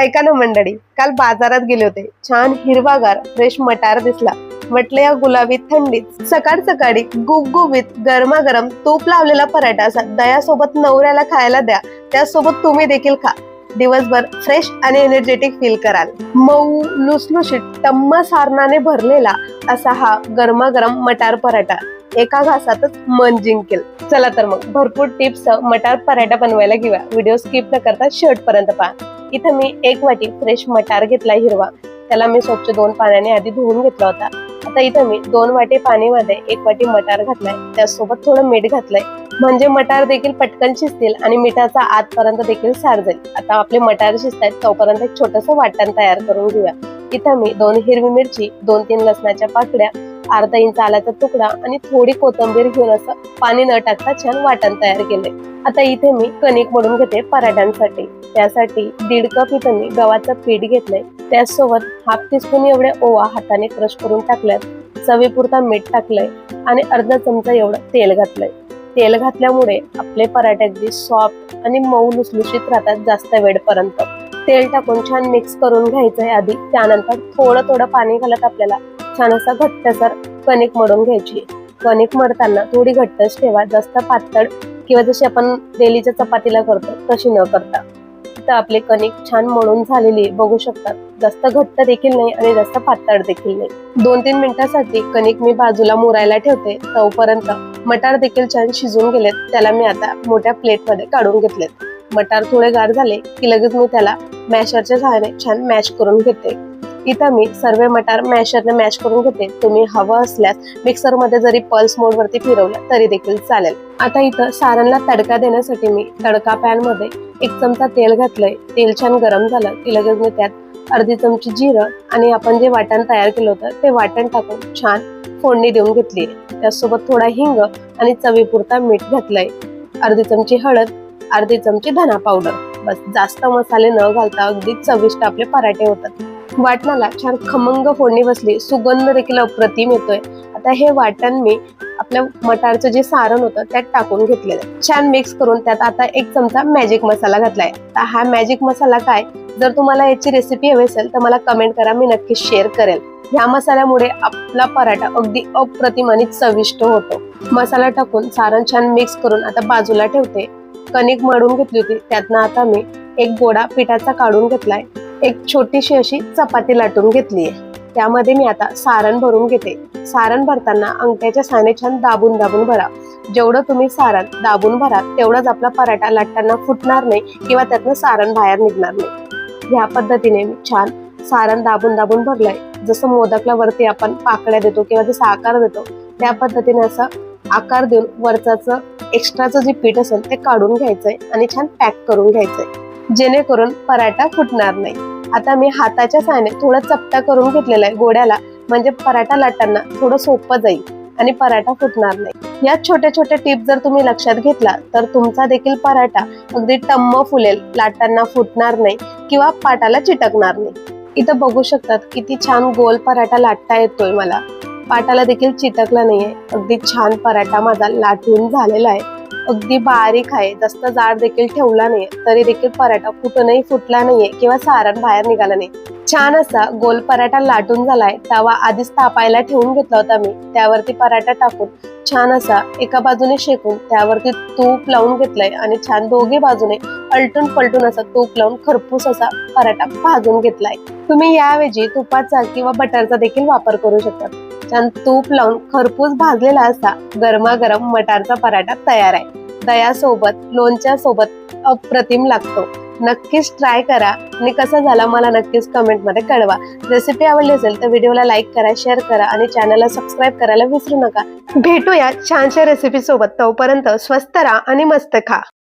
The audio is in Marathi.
ऐका ना मंडळी, काल बाजारात गेले होते. छान हिरवागार फ्रेश मटार दिसला. म्हटलं या गुलाबी थंडीत सकाळ सकाळी गुबगुबीत गरमागरम तूप लावलेला पराठा असा दह्यासोबत नवऱ्याला खायला द्या. त्यासोबत तुम्ही देखील खा. दिवसभर फ्रेश आणि एनर्जेटिक फील कराल. मऊ लुसलुशीत टम्म सारणाने भरलेला असा हा गरमागरम मटार पराठा एका घासातच मन जिंकेल. चला तर मग भरपूर टिप्स मटार पराठा बनवायला घेऊया. व्हिडिओ स्किप न करता शेवटपर्यंत पहा. इथं मी 1 वाटी फ्रेश मटार घेतला हिरवा. त्याला मी स्वच्छ 2 पाण्याने आधी धुवून घेतला होता. आता इथं मी 2 वाटी पाणीमध्ये 1 वाटी मटार घातलाय. त्यासोबत थोडं मीठ घातलंय, म्हणजे मटार देखील पटकन शिजतील आणि मिठाचा आतपर्यंत देखील सार जाईल. आता आपले मटार शिजतायत तोपर्यंत एक छोटंसं वाटण तयार करून घेऊया. इथं मी 2 हिरवी मिरची, 2-3 लसणाच्या पाकळ्या, अर्धा इंच आल्याचा तुकडा आणि थोडी कोथिंबीर घेऊन असं पाणी न टाकता छान वाटण तयार केले. आता इथे मी कणिक मळून घेते पराठ्यांसाठी. त्यासाठी 1.5 कप इथं मी गव्हाचं पीठ घेतलंय. त्यासोबत हाफ टीस्पून एवढे ओवा हाताने क्रश करून टाकल्यात. चवीपुरता मीठ टाकलंय आणि अर्धा चमचा एवढं तेल घातलंय. तेल घातल्यामुळे आपले पराठे अगदी सॉफ्ट आणि मऊ लुसलुशीत राहतात जास्त वेळपर्यंत. तेल टाकून छान मिक्स करून घ्यायचंय आधी. त्यानंतर थोडं थोडं पाणी घालत आपल्याला छान असा घट्टसर कणिक मळून घ्यायची. कणिक मळताना थोडी घट्टच ठेवा, जास्त पातळ किंवा जशी आपण डेलीच्या चपातीला करतो तशी न करता. तर आपले कणिक छान मळून झालेली बघू शकतात. जास्त घट्ट देखील नाही आणि जास्त पातळ देखील नाही. 2-3 मिनिटांसाठी कणिक मी बाजूला मुरायला ठेवते. तोपर्यंत मटार देखील छान शिजून गेलेत. त्याला मी आता मोठ्या प्लेटमध्ये काढून घेतलेत. मटार थोडे गार झाले की लगेच मी त्याला मॅशरच्या सहाय्याने छान मॅश करून घेते. इथं मी सर्व मटार मॅशरने मॅश करून घेते. तुम्ही हवं असल्यास मिक्सर मध्ये जरी पल्स मोड वरती फिरवलं तरी देखील चालेल. आता इथं सारणला तडका देण्यासाठी मी तडका पॅन मध्ये 1 चमचा तेल घातलंय. तेल छान गरम झालं की लगेच मी त्यात अर्धी चमची जिरं आणि आपण जे वाटण तयार केलं होतं ते वाटण टाकून छान फोडणी देऊन घेतली. त्यासोबत थोडा हिंग आणि चवीपुरता मीठ घातलंय. अर्धी चमची हळद, अर्धी चमची धना पावडर. बस, जास्त मसाले न घालता अगदी चविष्ट आपले पराठे होतात. वाटणाला छान खमंग फोडणी बसली, सुगंध देखील अप्रतिम येतोय. आता हे वाटण मी आपल्या मटारचं जे सारण होतं त्यात टाकून घेतलेलं. छान मिक्स करून त्यात आता 1 चमचा मॅजिक मसाला घातलाय. आता हा मॅजिक मसाला काय, जर तुम्हाला याची रेसिपी हवी असेल तर मला कमेंट करा, मी नक्की शेअर करेल. ह्या मसाल्यामुळे आपला पराठा अगदी अप्रतिम आणि चविष्ट होतो. मसाला टाकून सारण छान मिक्स करून आता बाजूला ठेवते. कणिक मळून घेतली होती त्यातनं आता मी एक गोळा पिठाचा काढून घेतलाय. एक छोटीशी अशी चपाती लाटून घेतलीय. त्यामध्ये मी आता सारण भरून घेते. सारण भरताना अंगठ्याच्या सहाय्याने छान दाबून दाबून भरा. जेवढं तुम्ही सारण दाबून भरा तेवढाच आपला पराठा लाटताना फुटणार नाही किंवा त्यातनं सारण बाहेर निघणार नाही. ह्या पद्धतीने मी छान सारण दाबून दाबून भरलंय. जसं मोदकला वरती आपण पाकळ्या देतो किंवा जसं आकार देतो त्या पद्धतीने असं आकार देऊन वरचाचं एक्स्ट्राचं जे पीठ असेल ते काढून घ्यायचंय आणि छान पॅक करून घ्यायचंय, जेणेकरून पराठा फुटणार नाही. आता मी हाताच्या सहाय्याने थोडं चपटा करून घेतलेला आहे गोड्याला, म्हणजे पराठा लाटताना थोडं सोपं जाईल आणि पराठा फुटणार नाही. या छोट्या छोट्या टिप्स जर तुम्ही लक्षात घेतला तर तुमचा देखील पराठा अगदी टम्म फुलेल, लाटताना फुटणार नाही किंवा पाटाला चिटकणार नाही. इथं बघू शकतात किती छान गोल पराठा लाटता येतोय मला. पाटाला देखील चिटकला नाहीये. अगदी छान पराठा माझा लाटून झालेला आहे. अगदी बारीक आहे, जास्त जाड देखील ठेवला नाहीये, तरी देखील पराठा कुठूनही फुटला नाहीये किंवा सारण बाहेर निघालं नाही. छान असा गोल पराठा लाटून झालाय. तवा आधीच तापायला ठेवून घेतला होता मी. त्यावरती पराठा टाकून छान असा एका बाजूने शेकून त्यावरती तूप लावून घेतलंय आणि छान दोघी बाजूने अलटून पलटून असा तूप लावून खरपूस असा पराठा भाजून घेतलाय. तुम्ही याऐवजी तुपाचा किंवा बटरचा देखील वापर करू शकता. छान तूप लावून खरपूस भाजलेला असा गरमागरम मटारचा पराठा तयार आहे. दह्यासोबत, लोणच्या सोबत अप्रतिम लागतो. नक्कीच ट्राय करा आणि कसा झाला मला नक्कीच कमेंट मध्ये कळवा. रेसिपी आवडली असेल तर व्हिडिओला लाईक करा, शेअर करा आणि चॅनलला सबस्क्राईब करायला विसरू नका. भेटूया छानशा रेसिपी सोबत. तोपर्यंत स्वस्त राहा आणि मस्त खा.